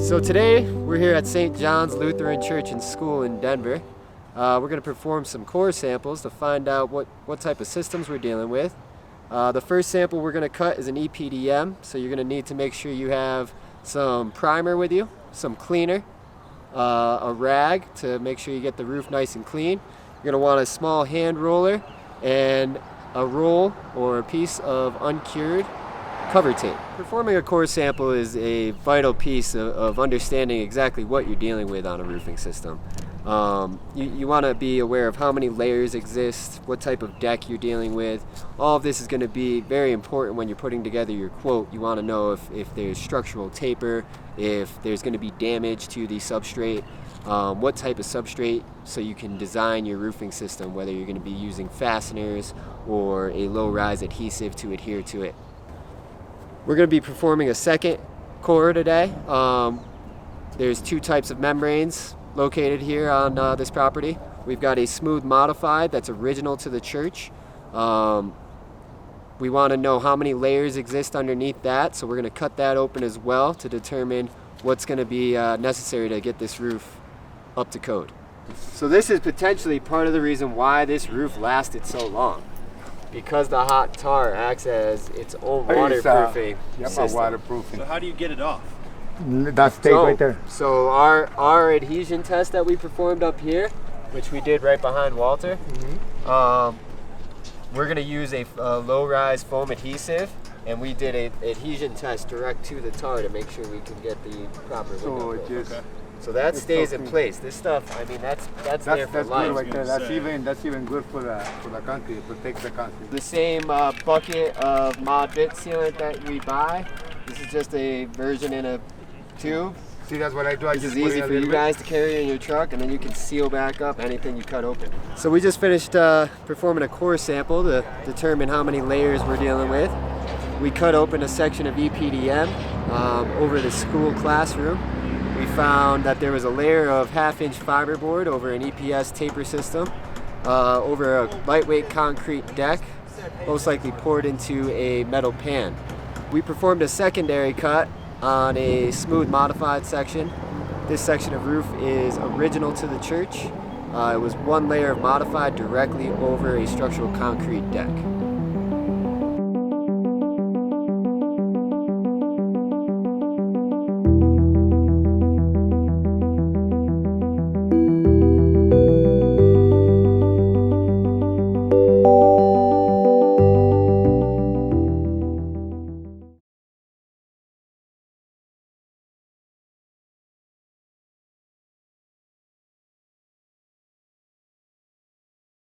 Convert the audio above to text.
So today we're here at St. John's Lutheran Church and School in Denver. We're going to perform some core samples to find out what type of systems we're dealing with. The first sample we're going to cut is an EPDM, so you're going to need to make sure you have some primer with you, some cleaner, a rag to make sure you get the roof nice and clean. You're going to want a small hand roller and a roll or a piece of uncured cover tape. Performing a core sample is a vital piece of understanding exactly what you're dealing with on a roofing system. You want to be aware of how many layers exist, what type of deck you're dealing with. All of this is going to be very important when you're putting together your quote. You want to know if there's structural taper, if there's going to be damage to the substrate, what type of substrate, so you can design your roofing system, whether you're going to be using fasteners or a low-rise adhesive to adhere to it. We're going to be performing a second core today. There's two types of membranes located here on this property. We've got a smooth modified that's original to the church. We want to know how many layers exist underneath that, so we're going to cut that open as well to determine what's going to be necessary to get this roof up to code. So this is potentially part of the reason why this roof lasted so long, because the hot tar acts as its own waterproofing system. Waterproofing. So how do you get it off? That's tape right there. So our adhesion test that we performed up here, which we did right behind Walter, we're going to use a low-rise foam adhesive, and we did an adhesion test direct to the tar to make sure we can get the proper window fill. So that stays in place. This stuff, I mean, that's there for life. Good right there. That's even good for the concrete. It protects the concrete. The same bucket of Mod Bit Sealant that we buy. This is just a version in a tube. See, that's what I do. This is easy for you guys to carry in your truck, and then you can seal back up anything you cut open. So we just finished performing a core sample to determine how many layers we're dealing with. We cut open a section of EPDM over the school classroom. We found that there was a layer of half-inch fiberboard over an EPS taper system over a lightweight concrete deck, most likely poured into a metal pan. We performed a secondary cut on a smooth modified section. This section of roof is original to the church. It was one layer of modified directly over a structural concrete deck.